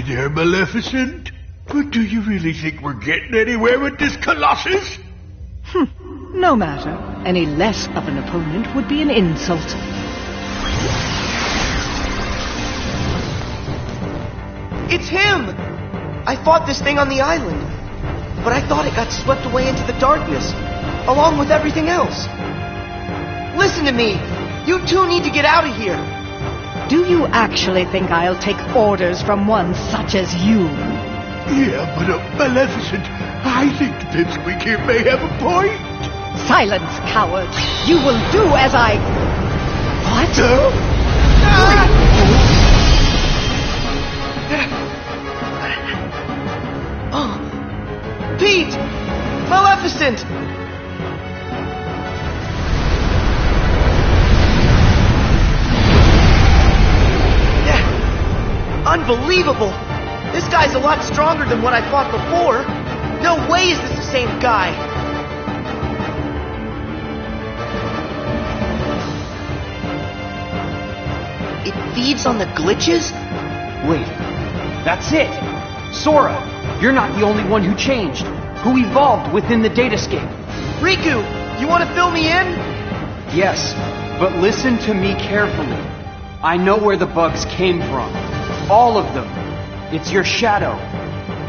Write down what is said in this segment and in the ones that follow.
there, Maleficent. But do you really think we're getting anywhere with this Colossus? No matter. Any less of an opponent would be an insult. It's him! I fought this thing on the island, but I thought it got swept away into the darkness, along with everything else. Listen to me! You two need to get out of here! Do you actually think I'll take orders from one such as you? Yeah, but Maleficent, I think the pipsqueak here may have a point. Silence, coward! You will do as I... What? Pete! Maleficent! Unbelievable! This guy's a lot stronger than what I fought before. No way is this the same guy. It feeds on the glitches? Wait, that's it! Sora, you're not the only one who changed, who evolved within the datascape. Riku, you want to fill me in? Yes, but listen to me carefully. I know where the bugs came from. All of them. It's your shadow.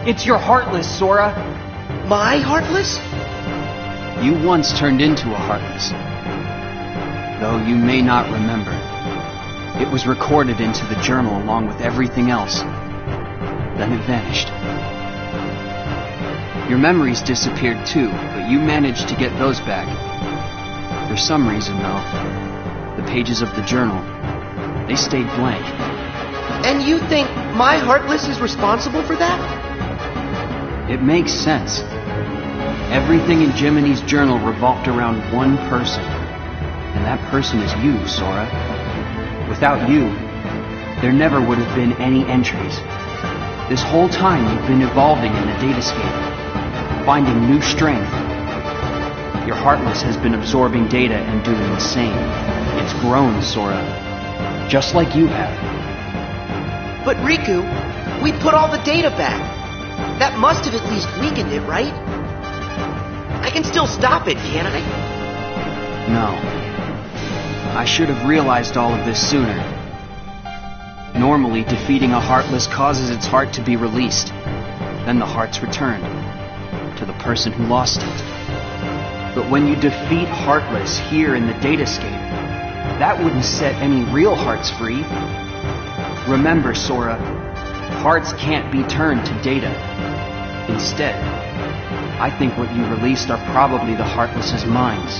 It's your Heartless, Sora. My Heartless? You once turned into a Heartless. Though you may not remember. It was recorded into the journal along with everything else. Then it vanished. Your memories disappeared too, but you managed to get those back. For some reason, though, the pages of the journal, they stayed blank. And you think my Heartless is responsible for that? It makes sense. Everything in Jiminy's journal revolved around one person. And that person is you, Sora. Without you, there never would have been any entries. This whole time you've been evolving in the datascape, finding new strength. Your Heartless has been absorbing data and doing the same. It's grown, Sora. Just like you have. But Riku, we put all the data back. That must have at least weakened it, right? I can still stop it, can't I? No. I should have realized all of this sooner. Normally, defeating a Heartless causes its heart to be released. Then the heart's returned to the person who lost it. But when you defeat Heartless here in the datascape, that wouldn't set any real hearts free. Remember, Sora, hearts can't be turned to data. Instead, I think what you released are probably the Heartless's minds.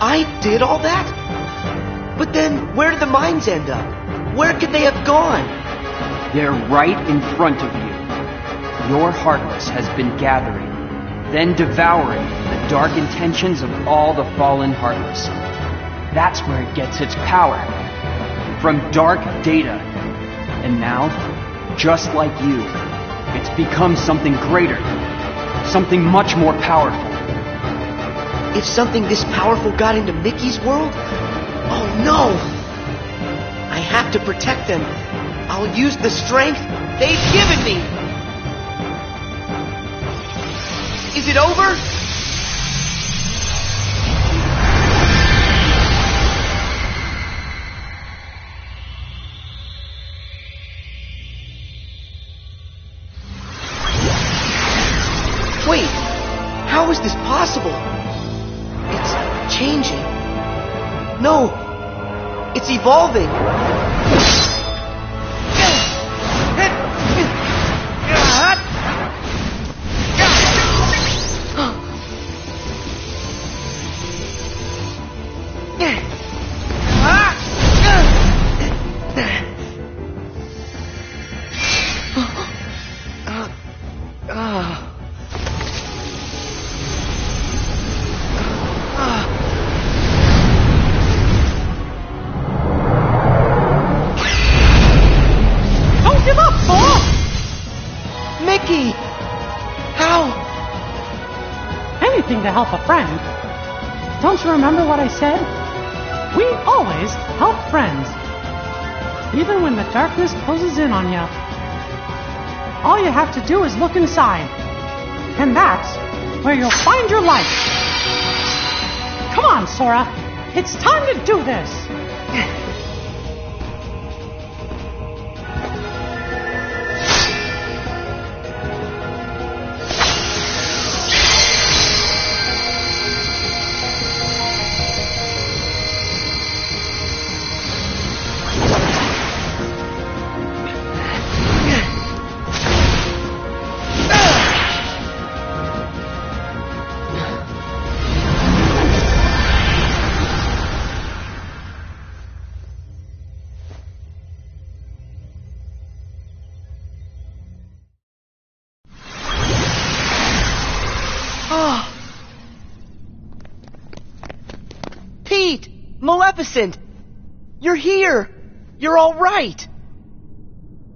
I did all that? But then, where did the minds end up? Where could they have gone? They're right in front of you. Your Heartless has been gathering, then devouring the dark intentions of all the fallen Heartless. That's where it gets its power. From dark data. And now, just like you, it's become something greater. Something much more powerful. If something this powerful got into Mickey's world? Oh no! I have to protect them. I'll use the strength they've given me! Is it over? Wait, how is this possible? It's changing. No, it's evolving. Mickey! How? Anything to help a friend. Don't you remember what I said? We always help friends. Even when the darkness closes in on you. all you have to do is look inside. And that's where you'll find your life. Come on, Sora. It's time to do this. Pete! Maleficent! You're here! You're all right!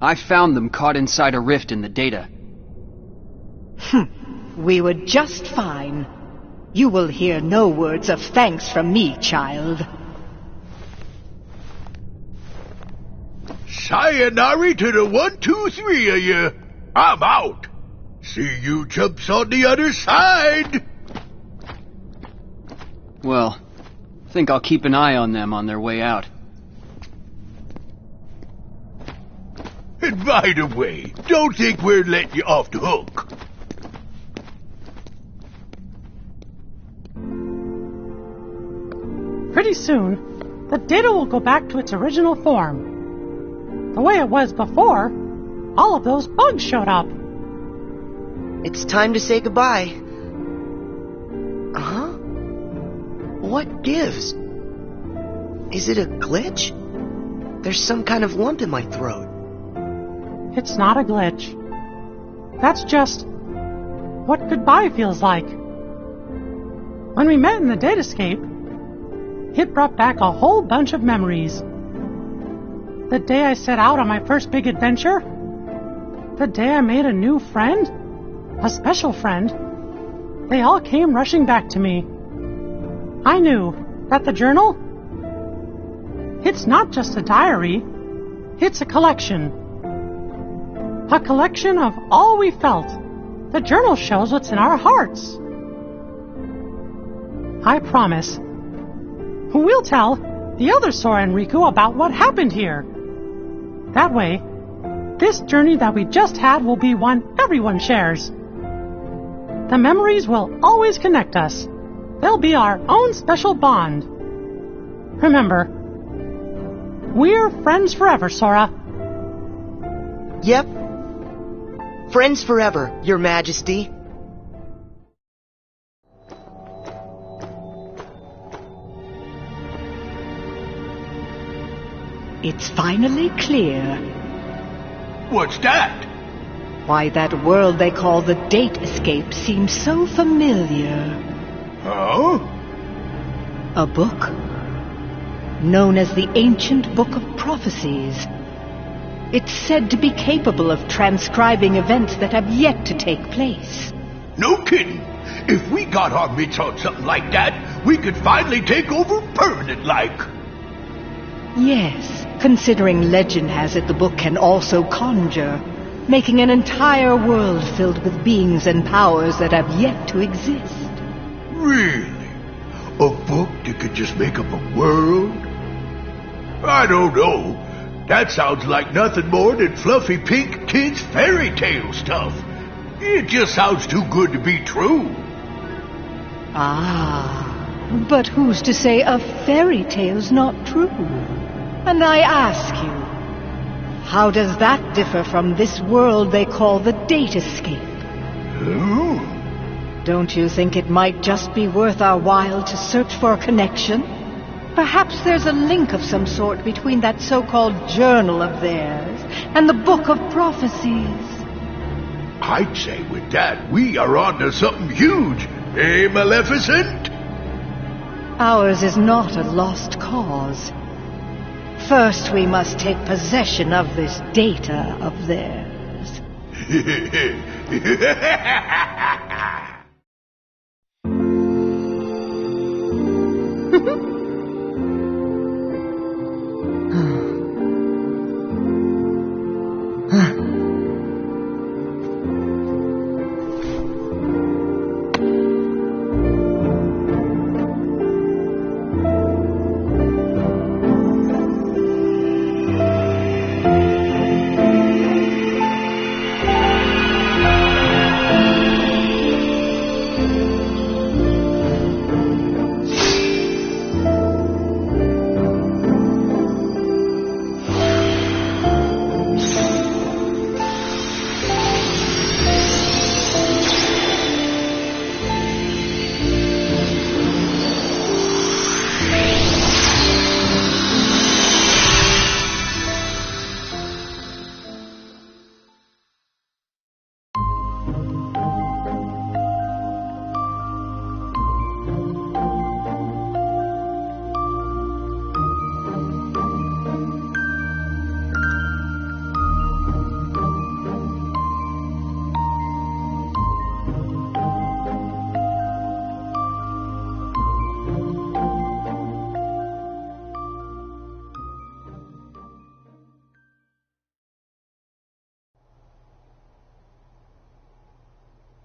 I found them caught inside a rift in the data. We were just fine. You will hear no words of thanks from me, child. Sayonara to the 1, 2, 3 of you. I'm out. See you chumps on the other side. Well, think I'll keep an eye on them on their way out. And by the way, don't think we're letting you off the hook. Pretty soon, the data will go back to its original form. The way it was before, all of those bugs showed up. It's time to say goodbye. Huh? What gives? Is it a glitch? There's some kind of lump in my throat. It's not a glitch. That's just what goodbye feels like. When we met in the datascape, it brought back a whole bunch of memories. The day I set out on my first big adventure, the day I made a new friend, a special friend, they all came rushing back to me. I knew that the journal, it's not just a diary, it's a collection. A collection of all we felt. The journal shows what's in our hearts. I promise, we'll tell the other Sora and Riku about what happened here. That way, this journey that we just had will be one everyone shares. The memories will always connect us. They'll be our own special bond. Remember, we're friends forever, Sora. Yep. Friends forever, Your Majesty. It's finally clear What's that? why that world they call the Date Escape seems so familiar. Huh? A book known as the Ancient Book of Prophecies. It's said to be capable of transcribing events that have yet to take place. No kidding. If we got our mitts on something like that, we could finally take over permanent-like. Yes, considering legend has it the book can also conjure, making an entire world filled with beings and powers that have yet to exist. Really? A book that could just make up a world? I don't know. That sounds like nothing more than fluffy pink kids' fairy tale stuff. It just sounds too good to be true. Ah, but who's to say a fairy tale's not true? And I ask you, how does that differ from this world they call the Date Escape? Oh. Don't you think it might just be worth our while to search for a connection? Perhaps there's a link of some sort between that so-called journal of theirs and the Book of Prophecies. I'd say with that, we are on to something huge. Eh, Maleficent? Ours is not a lost cause. First, we must take possession of this data of theirs.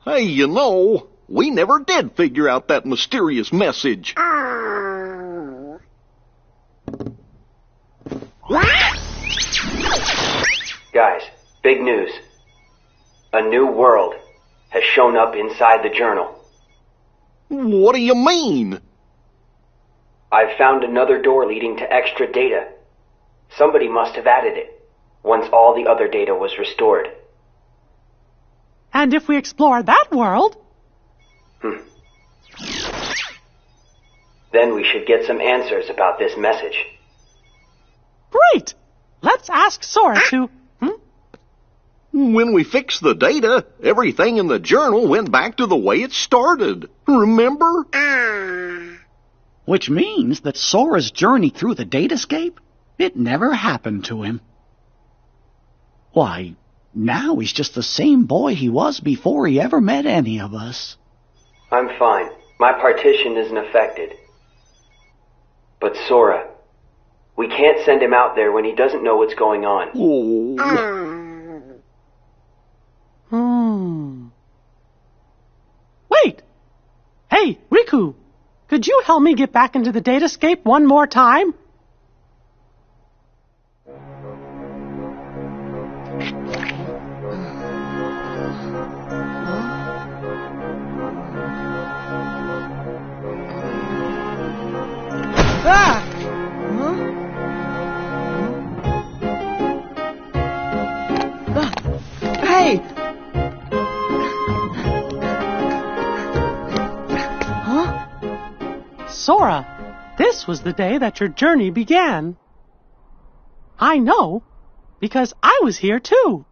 Hey, you know, we never did figure out that mysterious message. Guys, big news. A new world has shown up inside the journal. What do you mean? I've found another door leading to extra data. Somebody must have added it, once all the other data was restored. And if we explore that world... Then we should get some answers about this message. Great! Let's ask Sora to... When we fixed the data, everything in the journal went back to the way it started. Remember? Which means that Sora's journey through the datascape, it never happened to him. Why, now he's just the same boy he was before he ever met any of us. I'm fine. My partition isn't affected. But Sora, we can't send him out there when he doesn't know what's going on. Wait! Hey, Riku, could you help me get back into the datascape one more time? Hey! Sora, this was the day that your journey began. I know, because I was here too.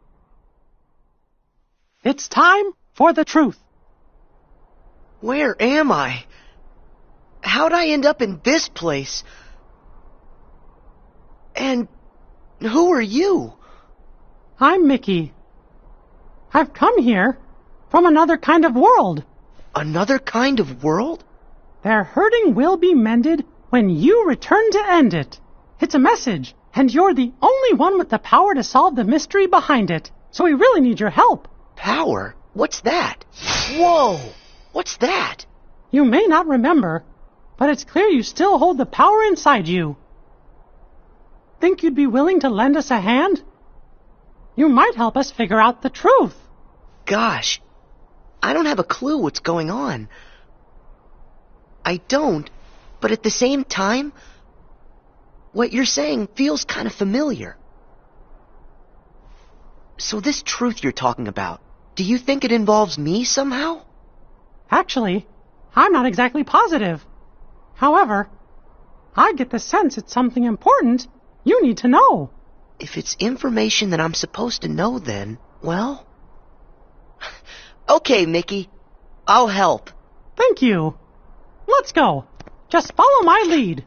It's time for the truth. Where am I? How'd I end up in this place? And who are you? I'm Mickey. I've come here from another kind of world. Another kind of world? Their hurting will be mended when you return to end it. It's a message, and you're the only one with the power to solve the mystery behind it. So we really need your help. Power? What's that? Whoa! What's that? You may not remember, but it's clear you still hold the power inside you. Think you'd be willing to lend us a hand? You might help us figure out the truth. Gosh, I don't have a clue what's going on. I don't, but at the same time, what you're saying feels kind of familiar. So this truth you're talking about, do you think it involves me somehow? Actually, I'm not exactly positive. However, I get the sense it's something important you need to know. If it's information that I'm supposed to know, then, well... Okay, Mickey. I'll help. Thank you. Let's go. Just follow my lead.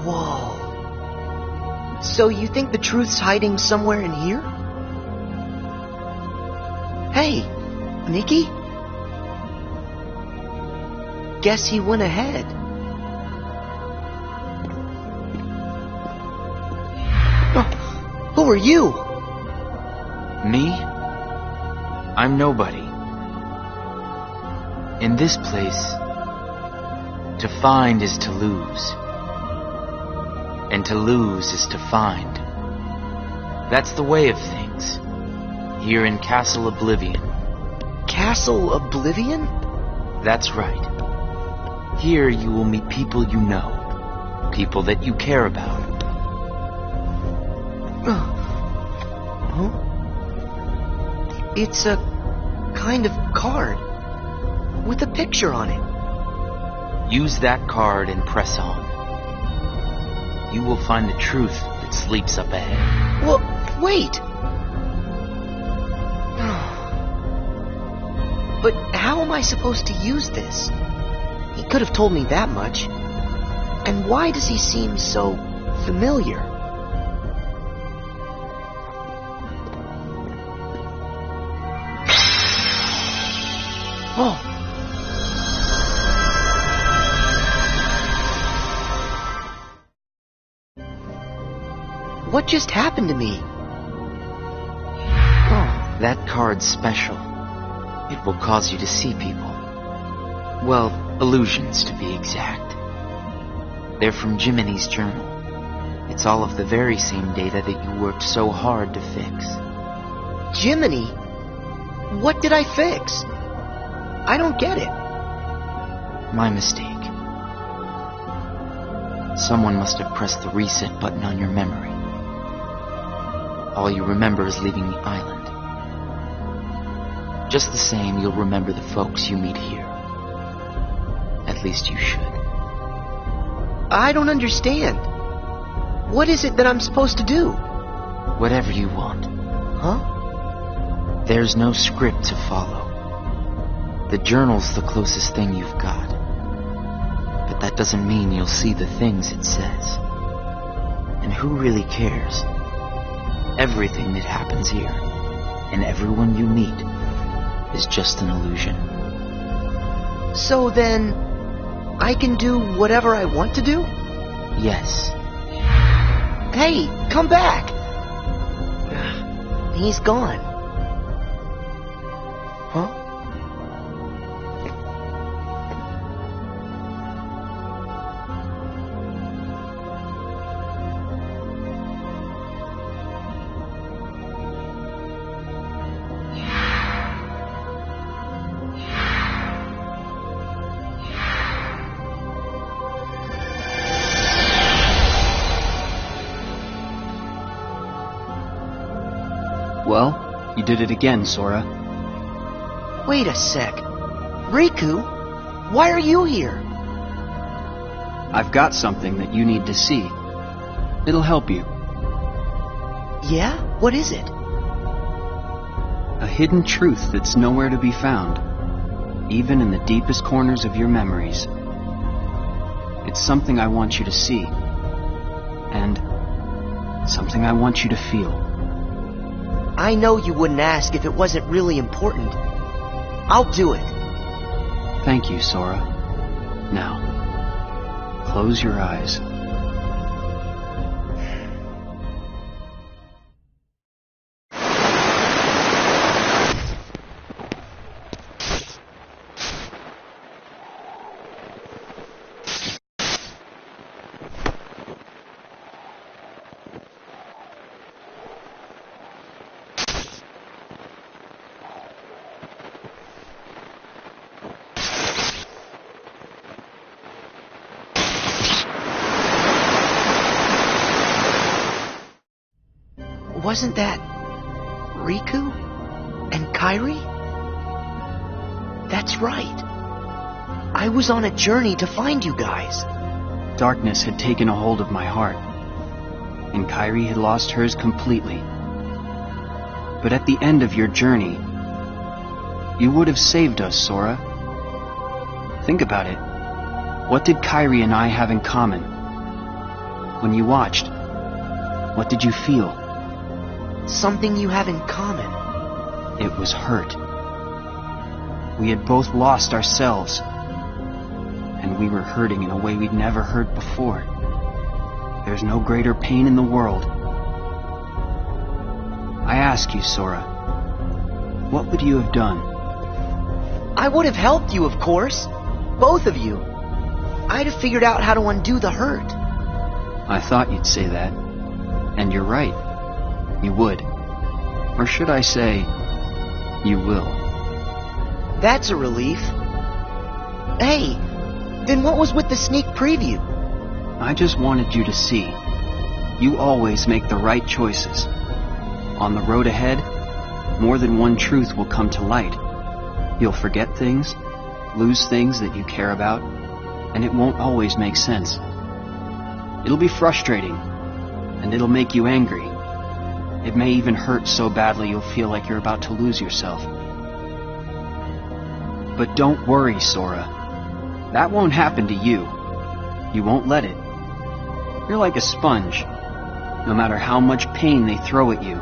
Whoa. So you think the truth's hiding somewhere in here? Hey, Mickey? Guess he went ahead. Oh, who are you? Me? I'm nobody. In this place, to find is to lose. And to lose is to find. That's the way of things. Here in Castle Oblivion. Castle Oblivion? That's right. Here you will meet people you know. People that you care about. Huh? It's a kind of card. With a picture on it. Use that card and press on. You will find the truth that sleeps up ahead. Well, wait! But how am I supposed to use this? He could have told me that much. And why does he seem so familiar? Oh. What just happened to me? Oh. That card's special. It will cause you to see people. Well, illusions to be exact. They're from Jiminy's journal. It's all of the very same data that you worked so hard to fix. Jiminy? What did I fix? I don't get it. My mistake. Someone must have pressed the reset button on your memory. All you remember is leaving the island. Just the same, you'll remember the folks you meet here. At least you should. I don't understand. What is it that I'm supposed to do? Whatever you want. Huh? There's no script to follow. The journal's the closest thing you've got. But that doesn't mean you'll see the things it says. And who really cares? Everything that happens here, and everyone you meet, is just an illusion. So then, I can do whatever I want to do? Yes. Hey, come back! He's gone. Huh? Well, you did it again, Sora. Wait a sec. Riku, why are you here? I've got something that you need to see. It'll help you. Yeah? What is it? A hidden truth that's nowhere to be found, even in the deepest corners of your memories. It's something I want you to see, and something I want you to feel. I know you wouldn't ask if it wasn't really important. I'll do it. Thank you, Sora. Now, close your eyes. Wasn't that Riku and Kairi? That's right. I was on a journey to find you guys. Darkness had taken a hold of my heart, and Kairi had lost hers completely. But at the end of your journey, you would have saved us, Sora. Think about it. What did Kairi and I have in common? When you watched, what did you feel? Something you have in common. It was hurt. We had both lost ourselves, and we were hurting in a way we'd never hurt before. There's no greater pain in the world. I ask you, Sora, what would you have done? I would have helped you, of course. Both of you. I'd have figured out how to undo the hurt. I thought you'd say that. And you're right. You would. Or should I say, you will. That's a relief. Hey, then what was with the sneak preview? I just wanted you to see. You always make the right choices. On the road ahead, more than one truth will come to light. You'll forget things, lose things that you care about, and it won't always make sense. It'll be frustrating, and it'll make you angry. It may even hurt so badly you'll feel like you're about to lose yourself. But don't worry, Sora. That won't happen to you. You won't let it. You're like a sponge. No matter how much pain they throw at you,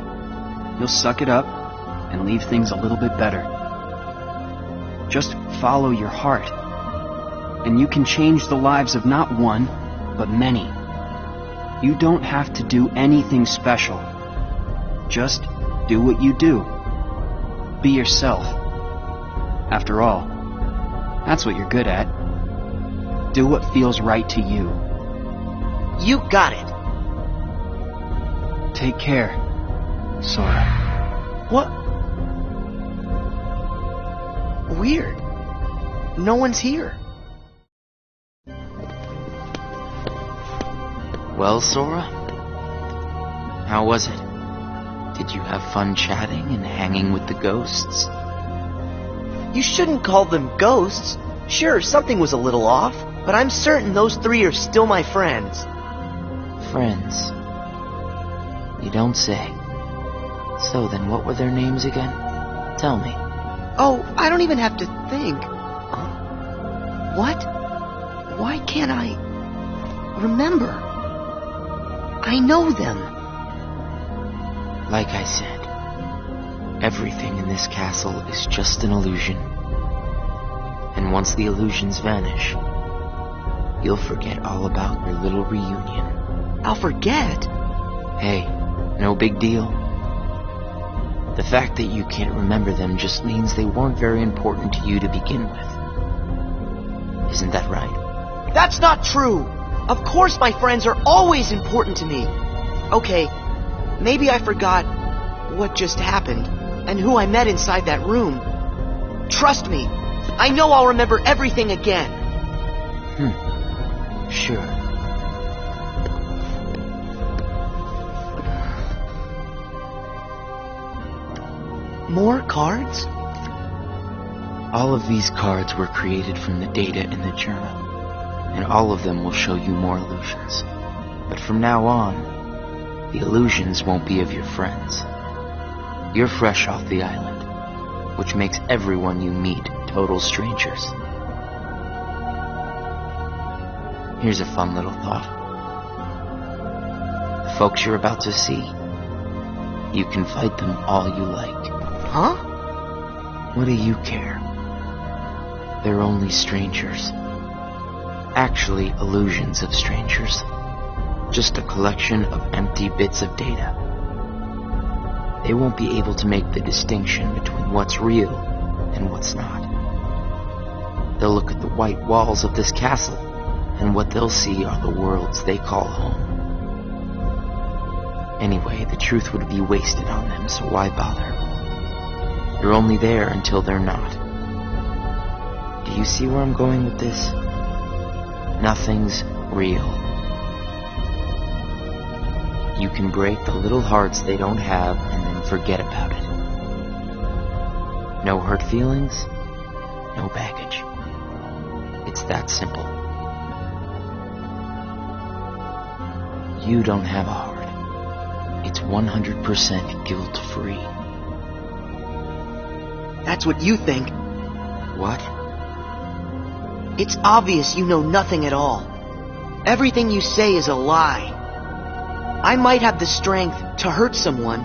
you'll suck it up and leave things a little bit better. Just follow your heart. And you can change the lives of not one, but many. You don't have to do anything special. Just do what you do. Be yourself. After all, that's what you're good at. Do what feels right to you. You got it. Take care, Sora. What? Weird. No one's here. Well, Sora? How was it? Did you have fun chatting and hanging with the ghosts? You shouldn't call them ghosts. Sure, something was a little off, but I'm certain those three are still my friends. Friends? You don't say. So then what were their names again? Tell me. Oh, I don't even have to think. What? Why can't I remember? I know them. Like I said, everything in this castle is just an illusion. And once the illusions vanish, you'll forget all about your little reunion. I'll forget? Hey, no big deal. The fact that you can't remember them just means they weren't very important to you to begin with. Isn't that right? That's not true! Of course my friends are always important to me. Okay, maybe I forgot what just happened and who I met inside that room. Trust me, I know I'll remember everything again. Sure. More cards? All of these cards were created from the data in the journal, and all of them will show you more illusions. But from now on, the illusions won't be of your friends. You're fresh off the island, which makes everyone you meet total strangers. Here's a fun little thought. The folks you're about to see, you can fight them all you like. Huh? What do you care? They're only strangers. Actually, illusions of strangers. Just a collection of empty bits of data. They won't be able to make the distinction between what's real and what's not. They'll look at the white walls of this castle, and what they'll see are the worlds they call home. Anyway, the truth would be wasted on them, so why bother? You're only there until they're not. Do you see where I'm going with this? Nothing's real. You can break the little hearts they don't have and then forget about it. No hurt feelings, no baggage. It's that simple. You don't have a heart. It's 100% guilt-free. That's what you think. What? It's obvious you know nothing at all. Everything you say is a lie. I might have the strength to hurt someone,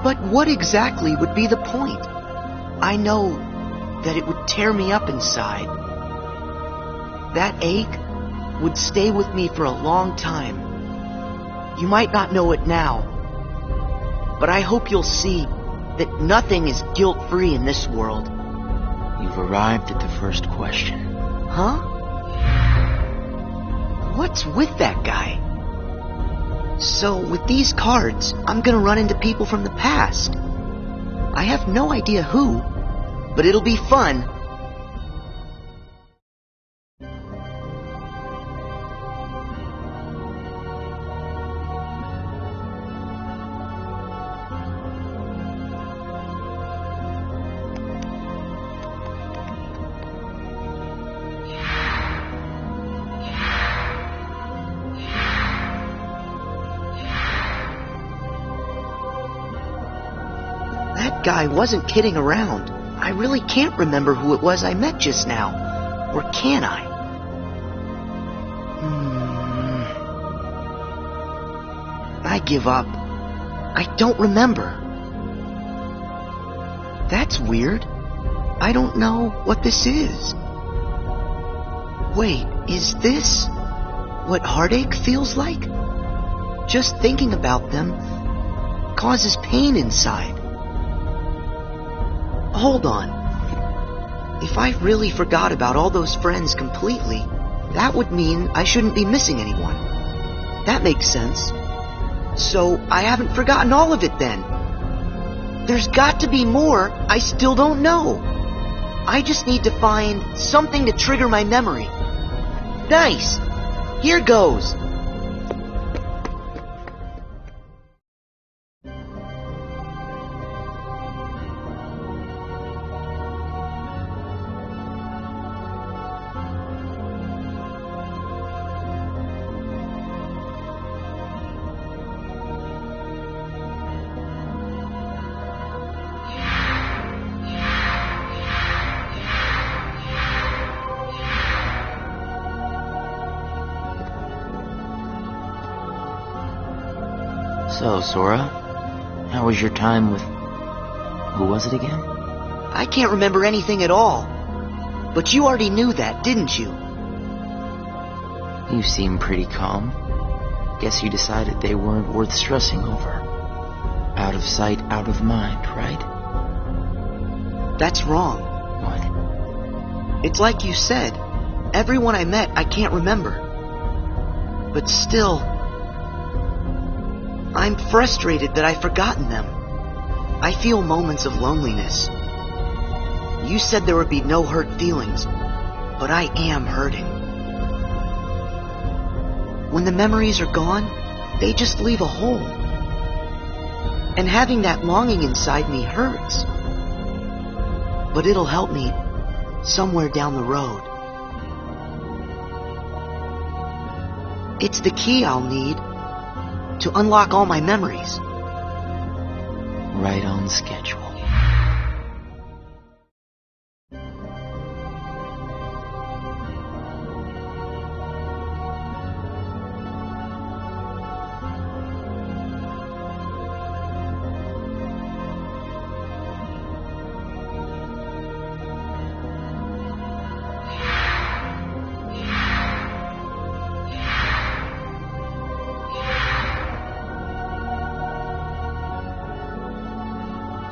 but what exactly would be the point? I know that it would tear me up inside. That ache would stay with me for a long time. You might not know it now, but I hope you'll see that nothing is guilt-free in this world. You've arrived at the first question. Huh? What's with that guy? So, with these cards, I'm gonna run into people from the past. I have no idea who, but it'll be fun. That guy wasn't kidding around. I really can't remember who it was I met just now. Or can I? I give up. I don't remember. That's weird. I don't know what this is. Wait, is this what heartache feels like? Just thinking about them causes pain inside. Hold on. If I really forgot about all those friends completely, that would mean I shouldn't be missing anyone. That makes sense. So I haven't forgotten all of it then. There's got to be more I still don't know. I just need to find something to trigger my memory. Nice! Here goes! So, Sora, how was your time with... who was it again? I can't remember anything at all. But you already knew that, didn't you? You seem pretty calm. Guess you decided they weren't worth stressing over. Out of sight, out of mind, right? That's wrong. What? It's like you said. Everyone I met, I can't remember. But still... I'm frustrated that I've forgotten them. I feel moments of loneliness. You said there would be no hurt feelings, but I am hurting. When the memories are gone, they just leave a hole. And having that longing inside me hurts. But it'll help me somewhere down the road. It's the key I'll need to unlock all my memories. Right on schedule.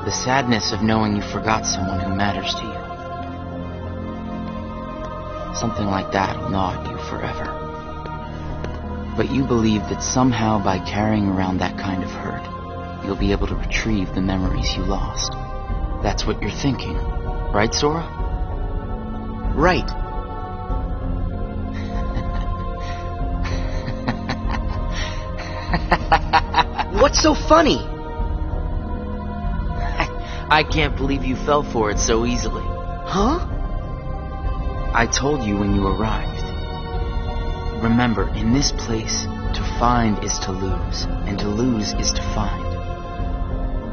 The sadness of knowing you forgot someone who matters to you. Something like that will gnaw at you forever. But you believe that somehow by carrying around that kind of hurt, you'll be able to retrieve the memories you lost. That's what you're thinking, right, Sora? Right. What's so funny? I can't believe you fell for it so easily. Huh? I told you when you arrived. Remember, in this place, to find is to lose, and to lose is to find.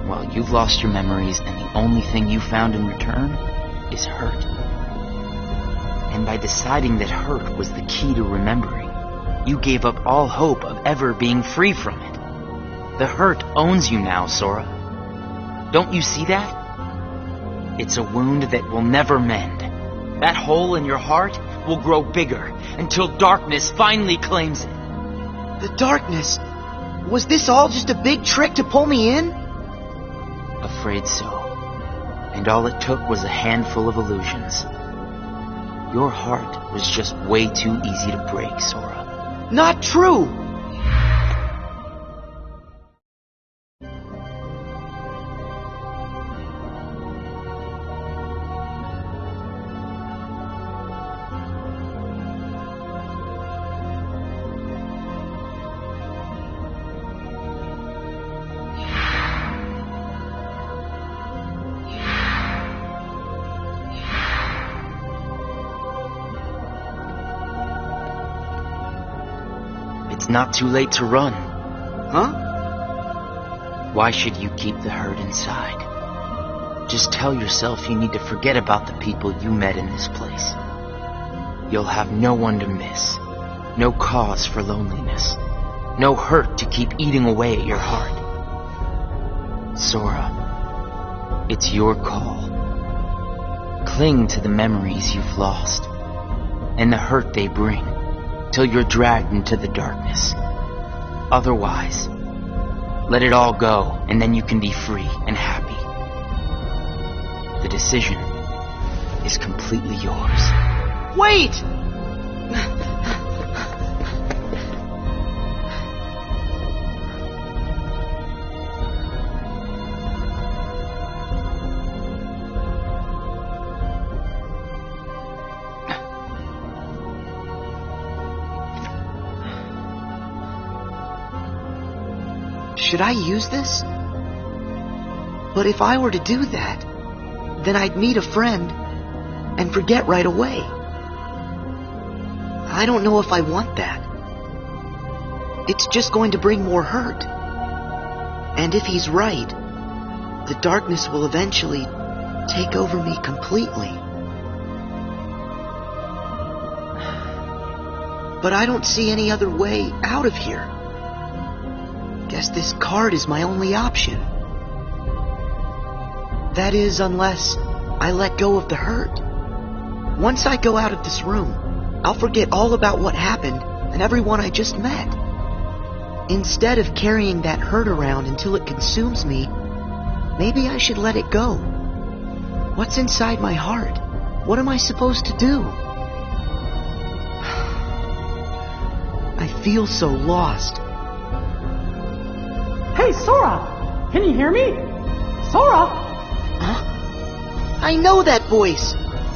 Well, you've lost your memories, and the only thing you found in return is hurt. And by deciding that hurt was the key to remembering, you gave up all hope of ever being free from it. The hurt owns you now, Sora. Don't you see that? It's a wound that will never mend. That hole in your heart will grow bigger until darkness finally claims it. The darkness? Was this all just a big trick to pull me in? Afraid so. And all it took was a handful of illusions. Your heart was just way too easy to break, Sora. Not true! It's not too late to run. Huh? Why should you keep the hurt inside? Just tell yourself you need to forget about the people you met in this place. You'll have no one to miss. No cause for loneliness. No hurt to keep eating away at your heart. Sora, it's your call. Cling to the memories you've lost and the hurt they bring till you're dragged into the darkness. Otherwise, let it all go and then you can be free and happy. The decision is completely yours. Wait! Should I use this? But if I were to do that, then I'd meet a friend and forget right away. I don't know if I want that. It's just going to bring more hurt. And if he's right, the darkness will eventually take over me completely. But I don't see any other way out of here. Guess this card is my only option. That is, unless I let go of the hurt. Once I go out of this room, I'll forget all about what happened and everyone I just met. Instead of carrying that hurt around until it consumes me, maybe I should let it go. What's inside my heart? What am I supposed to do? I feel so lost. Hey, Sora! Can you hear me? Sora! Huh? I know that voice!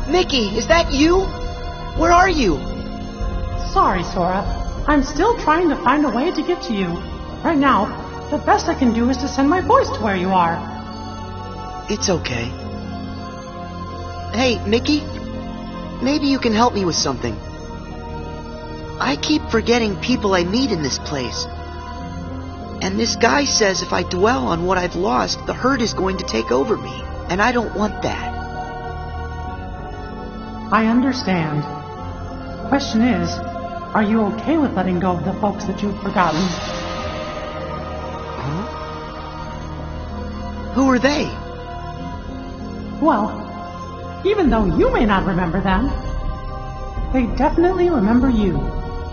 Mickey, is that you? Where are you? Sorry, Sora. I'm still trying to find a way to get to you. Right now, the best I can do is to send my voice to where you are. It's okay. Hey, Mickey? Maybe you can help me with something. I keep forgetting people I meet in this place. And this guy says if I dwell on what I've lost, the hurt is going to take over me. And I don't want that. I understand. Question is, are you okay with letting go of the folks that you've forgotten? Huh? Who are they? Well, even though you may not remember them, they definitely remember you.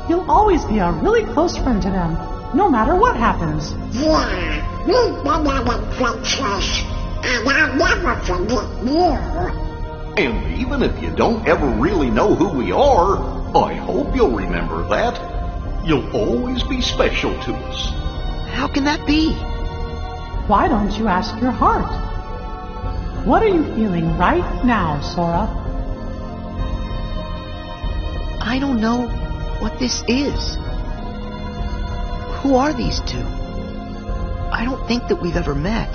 You'll always be a really close friend to them, no matter what happens. Yeah, we've been having friendships, and I'll never forget you. And even if you don't ever really know who we are, I hope you'll remember that. You'll always be special to us. How can that be? Why don't you ask your heart? What are you feeling right now, Sora? I don't know what this is. Who are these two? I don't think that we've ever met.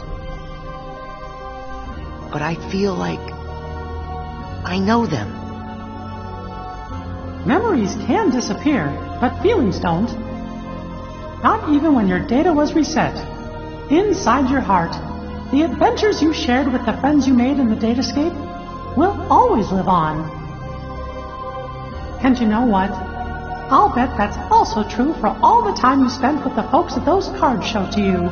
But I feel like I know them. Memories can disappear, but feelings don't. Not even when your data was reset. Inside your heart, the adventures you shared with the friends you made in the datascape will always live on. And you know what? I'll bet that's also true for all the time you spent with the folks that those cards show to you.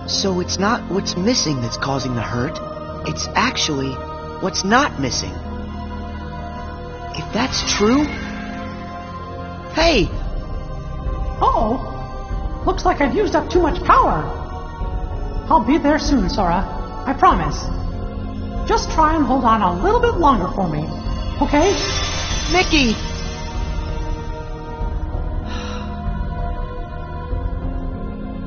So it's not what's missing that's causing the hurt. It's actually what's not missing. If that's true... Hey! Uh-oh! Looks like I've used up too much power. I'll be there soon, Sora. I promise. Just try and hold on a little bit longer for me, okay? Mickey!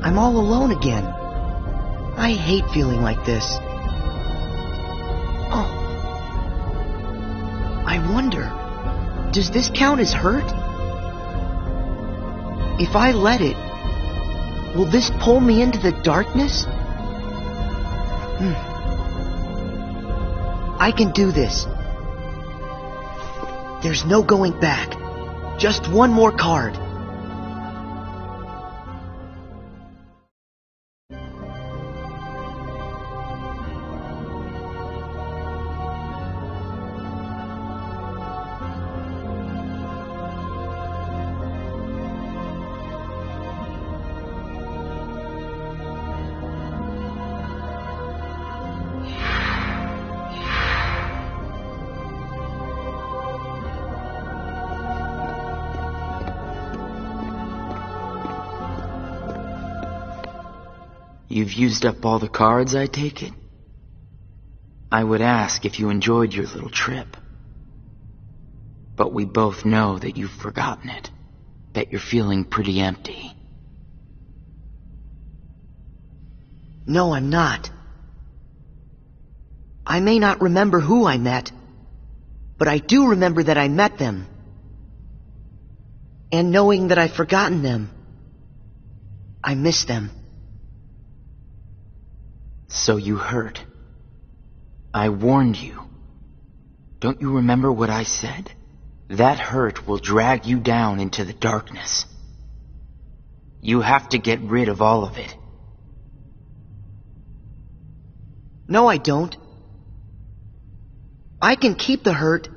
I'm all alone again. I hate feeling like this. Oh. I wonder, does this count as hurt? If I let it, will this pull me into the darkness? I can do this. There's no going back. Just one more card. You've used up all the cards, I take it? I would ask if you enjoyed your little trip. But we both know that you've forgotten it. That you're feeling pretty empty. No, I'm not. I may not remember who I met, but I do remember that I met them. And knowing that I've forgotten them, I miss them. So you heard. I warned you. Don't you remember what I said? That hurt will drag you down into the darkness. You have to get rid of all of it. No, I don't. I can keep the hurt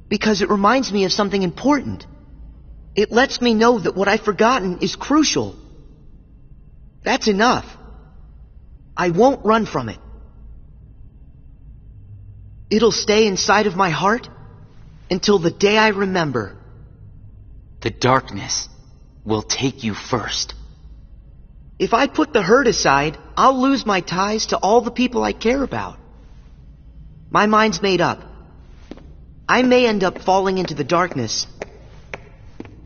because it reminds me of something important. It lets me know that what I've forgotten is crucial. That's enough. I won't run from it. It'll stay inside of my heart until the day I remember. The darkness will take you first. If I put the hurt aside, I'll lose my ties to all the people I care about. My mind's made up. I may end up falling into the darkness,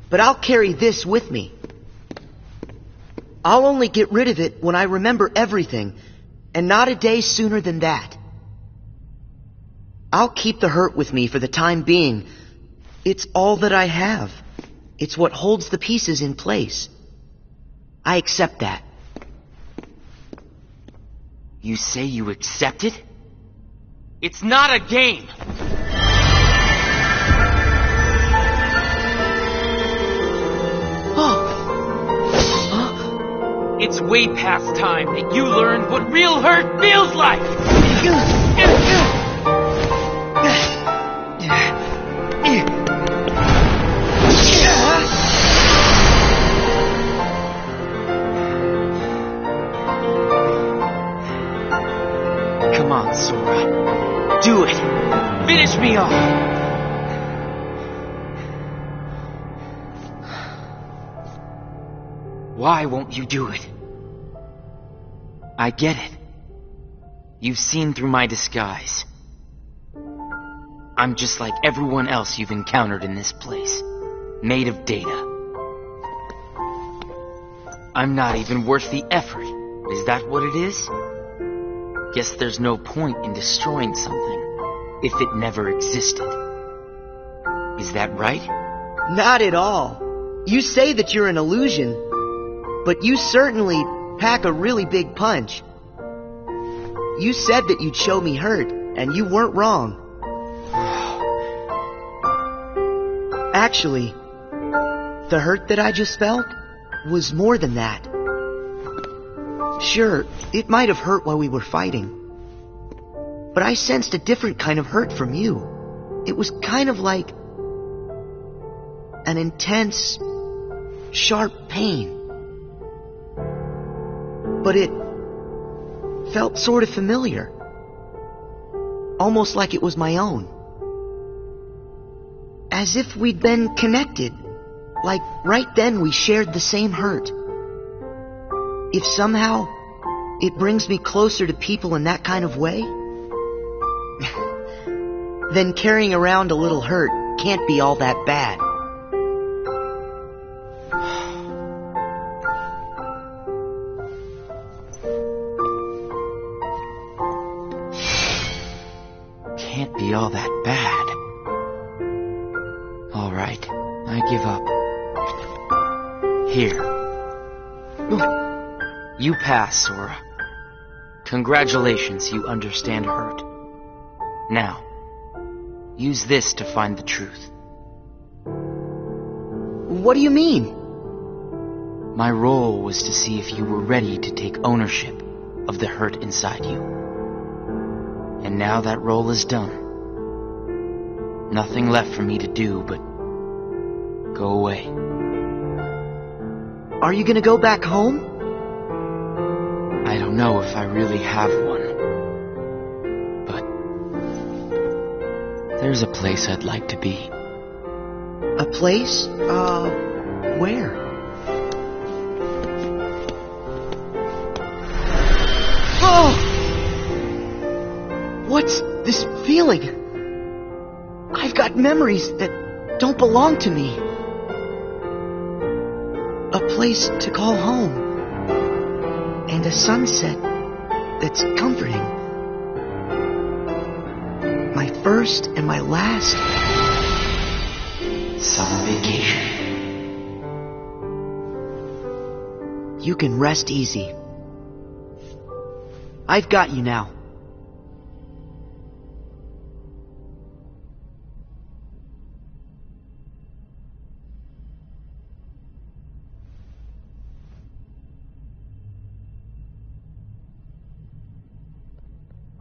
but I'll carry this with me. I'll only get rid of it when I remember everything, and not a day sooner than that. I'll keep the hurt with me for the time being. It's all that I have. It's what holds the pieces in place. I accept that. You say you accept it? It's not a game! It's way past time that you learned what real hurt feels like! Come on, Sora. Do it! Finish me off! Why won't you do it? I get it. You've seen through my disguise. I'm just like everyone else you've encountered in this place. Made of data. I'm not even worth the effort. Is that what it is? Guess there's no point in destroying something if it never existed. Is that right? Not at all. You say that you're an illusion, but you certainly pack a really big punch. You said that you'd show me hurt, and you weren't wrong. Actually, the hurt that I just felt was more than that. Sure, it might have hurt while we were fighting, but I sensed a different kind of hurt from you. It was kind of like an intense, sharp pain. But it felt sort of familiar. Almost like it was my own. As if we'd been connected. Like right then we shared the same hurt. If somehow it brings me closer to people in that kind of way, then carrying around a little hurt can't be all that bad. Can't be all that bad. All right, I give up. Here. You pass, Sora. Congratulations, you understand hurt. Now, use this to find the truth. What do you mean? My role was to see if you were ready to take ownership of the hurt inside you. And now that role is done. Nothing left for me to do but go away. Are you gonna go back home? I don't know if I really have one. But there's a place I'd like to be. A place? Where? What's this feeling? I've got memories that don't belong to me. A place to call home. And a sunset that's comforting. My first and my last Summer vacation. You can rest easy. I've got you now.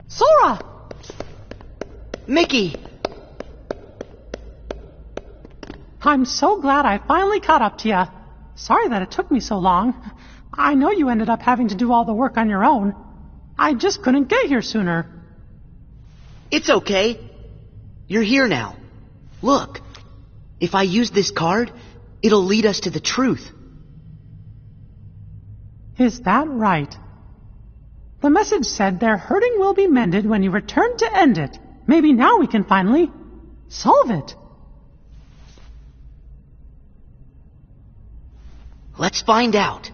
Sora! Mickey! I'm so glad I finally caught up to you. Sorry that it took me so long. I know you ended up having to do all the work on your own. I just couldn't get here sooner. It's okay. You're here now. Look, if I use this card, it'll lead us to the truth. Is that right? The message said their hurting will be mended when you return to end it. Maybe now we can finally solve it. Let's find out.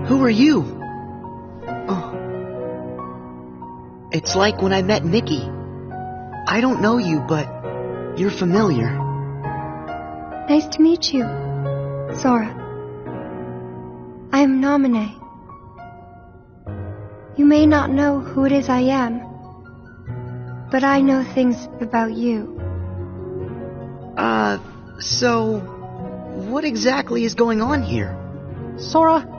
Who are you? Oh. It's like when I met Mickey. I don't know you, but you're familiar. Nice to meet you, Sora. I am Namine. You may not know who it is I am, but I know things about you. So what exactly is going on here? Sora,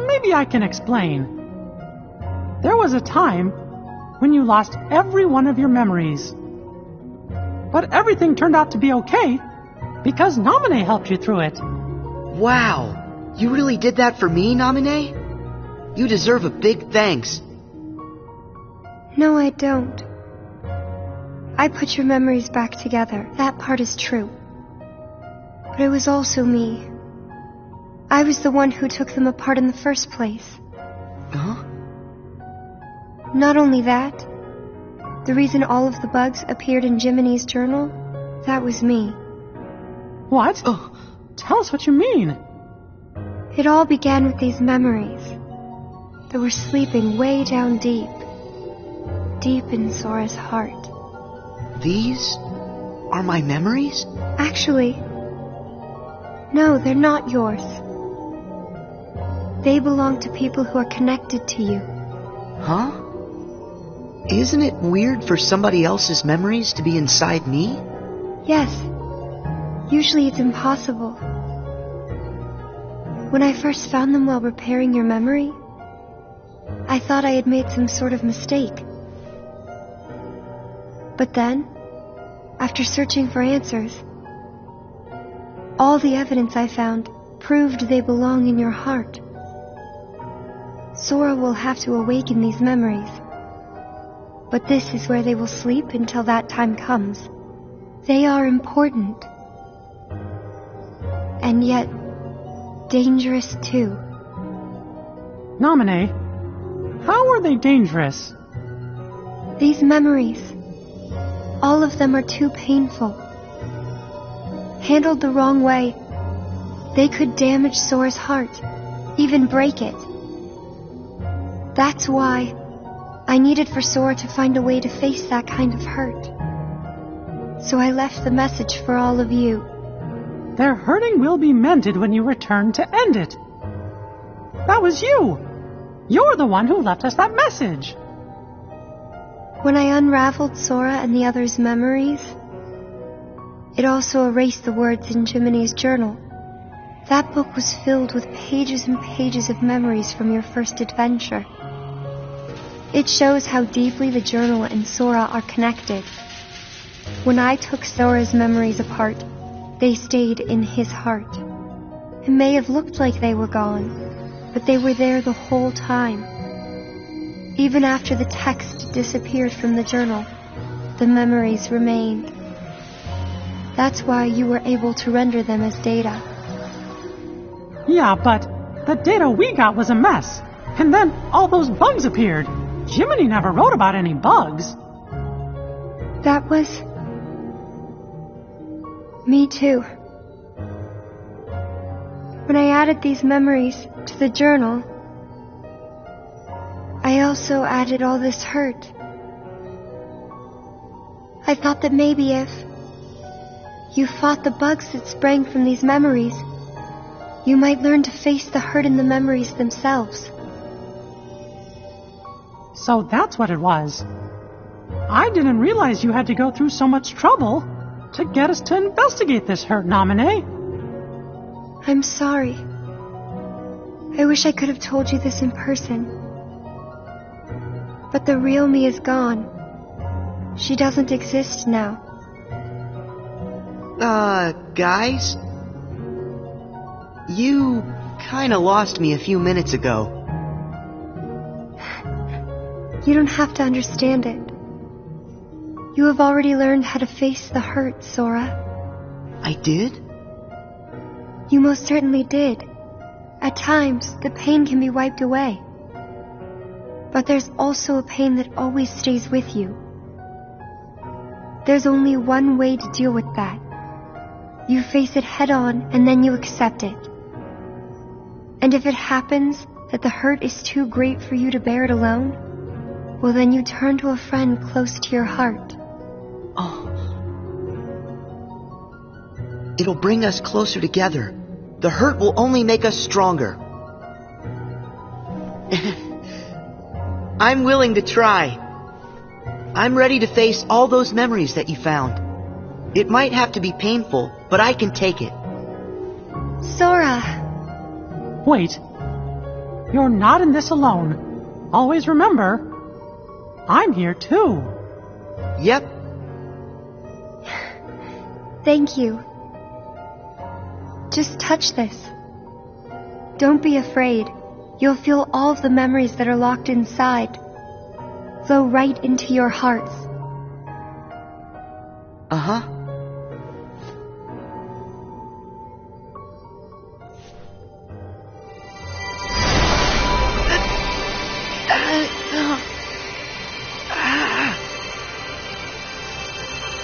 maybe I can explain. There was a time when you lost every one of your memories. But everything turned out to be okay because Namine helped you through it. Wow! You really did that for me, Namine? You deserve a big thanks. No, I don't. I put your memories back together. That part is true. But it was also me. I was the one who took them apart in the first place. Huh? Not only that, the reason all of the bugs appeared in Jiminy's journal, that was me. What? Oh. Tell us what you mean. It all began with these memories that were sleeping way down deep in Sora's heart. These are my memories? Actually, no, they're not yours. They belong to people who are connected to you. Huh? Isn't it weird for somebody else's memories to be inside me? Yes. Usually it's impossible. When I first found them while repairing your memory, I thought I had made some sort of mistake. But then, after searching for answers, all the evidence I found proved they belong in your heart. Sora will have to awaken these memories. But this is where they will sleep until that time comes. They are important. And yet, dangerous too. Namine, how are they dangerous? These memories, all of them are too painful. Handled the wrong way, they could damage Sora's heart, even break it. That's why I needed for Sora to find a way to face that kind of hurt. So I left the message for all of you. Their hurting will be mended when you return to end it. That was you. You're the one who left us that message. When I unraveled Sora and the others' memories, it also erased the words in Jiminy's journal. That book was filled with pages and pages of memories from your first adventure. It shows how deeply the journal and Sora are connected. When I took Sora's memories apart, they stayed in his heart. It may have looked like they were gone, but they were there the whole time. Even after the text disappeared from the journal, the memories remained. That's why you were able to render them as data. Yeah, but the data we got was a mess. And then all those bugs appeared. Jiminy never wrote about any bugs. That was... me too. When I added these memories to the journal, I also added all this hurt. I thought that maybe if you fought the bugs that sprang from these memories, you might learn to face the hurt in the memories themselves. So that's what it was. I didn't realize you had to go through so much trouble to get us to investigate this hurt, Nominee. I'm sorry. I wish I could have told you this in person. But the real me is gone. She doesn't exist now. Guys? You kinda lost me a few minutes ago. You don't have to understand it. You have already learned how to face the hurt, Sora. I did? You most certainly did. At times, the pain can be wiped away. But there's also a pain that always stays with you. There's only one way to deal with that. You face it head on, and then you accept it. And if it happens that the hurt is too great for you to bear it alone, well, then you turn to a friend close to your heart. Oh. It'll bring us closer together. The hurt will only make us stronger. I'm willing to try. I'm ready to face all those memories that you found. It might have to be painful, but I can take it. Sora! Wait. You're not in this alone. Always remember, I'm here too. Yep. Thank you. Just touch this. Don't be afraid. You'll feel all of the memories that are locked inside flow right into your hearts. Uh-huh.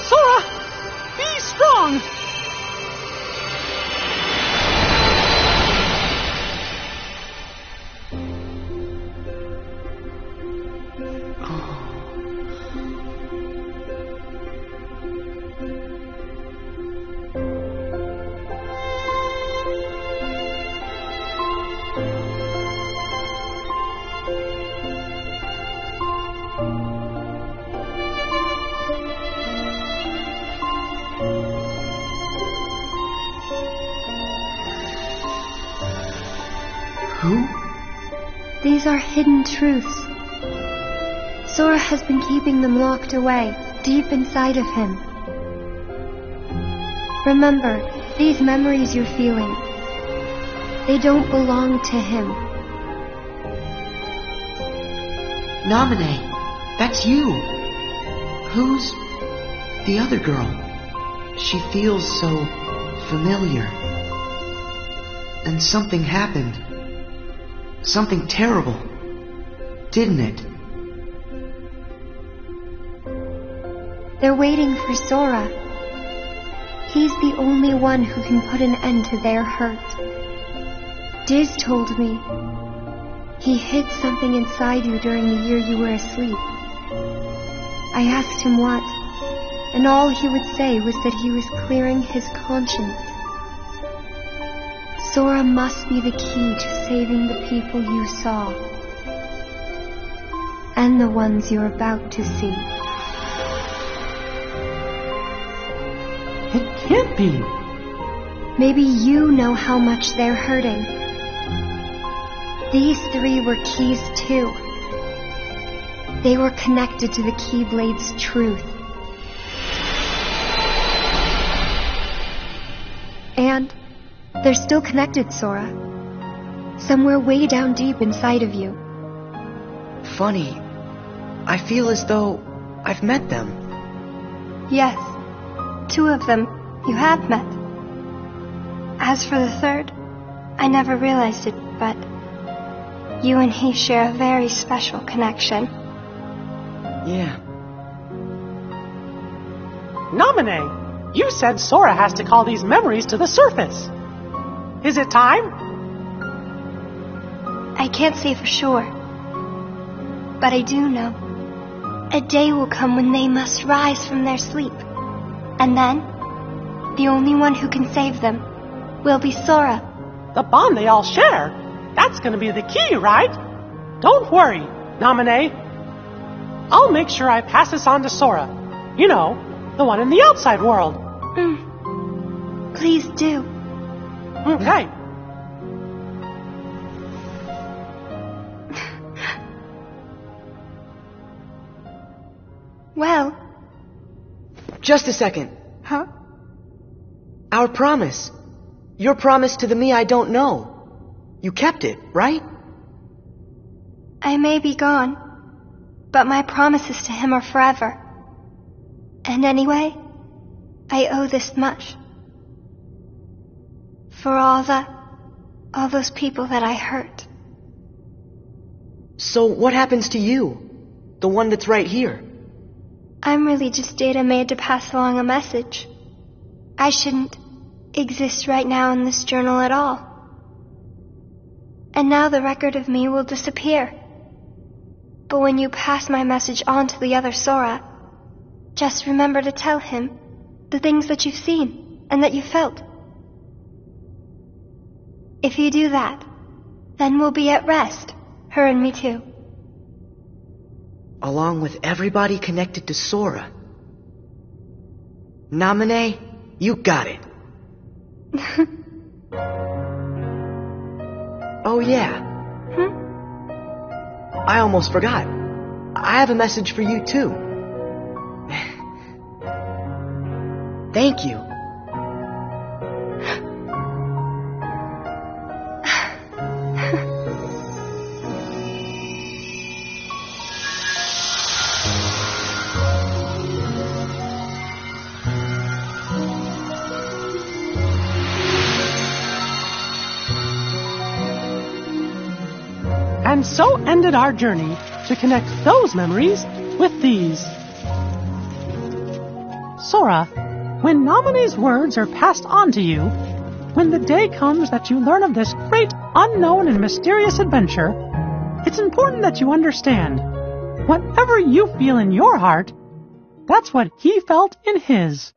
Sora! Be strong! Who? These are hidden truths. Sora has been keeping them locked away, deep inside of him. Remember, these memories you're feeling, they don't belong to him. Nominee, that's you. Who's the other girl? She feels so familiar. And something happened. Something terrible. Didn't it? They're waiting for Sora. He's the only one who can put an end to their hurt. Diz told me he hid something inside you during the year you were asleep. I asked him what, and all he would say was that he was clearing his conscience. Sora must be the key to saving the people you saw, and the ones you're about to see. It can't be. Maybe you know how much they're hurting. These three were keys too. They were connected to the Keyblade's truth. And they're still connected, Sora. Somewhere way down deep inside of you. Funny. I feel as though I've met them. Yes, 2 of them you have met. As for the third, I never realized it, but you and he share a very special connection. Yeah. Naminé, you said Sora has to call these memories to the surface. Is it time? I can't say for sure, but I do know. A day will come when they must rise from their sleep, and then the only one who can save them will be Sora. The bond they all share, that's going to be the key, right? Don't worry, Naminé. I'll make sure I pass this on to Sora. You know, the one in the outside world. Please do. Okay. Well... Just a second. Huh? Our promise. Your promise to the me I don't know. You kept it, right? I may be gone, but my promises to him are forever. And anyway, I owe this much. For all those people that I hurt. So what happens to you? The one that's right here? I'm really just data made to pass along a message. I shouldn't exist right now in this journal at all. And now the record of me will disappear. But when you pass my message on to the other Sora, just remember to tell him the things that you've seen and that you felt. If you do that, then we'll be at rest, her and me too. Along with everybody connected to Sora. Naminé, you got it. Oh yeah. I almost forgot. I have a message for you too. Thank you. And so ended our journey to connect those memories with these. Sora, when Naminé's words are passed on to you, when the day comes that you learn of this great, unknown, and mysterious adventure, it's important that you understand, whatever you feel in your heart, that's what he felt in his.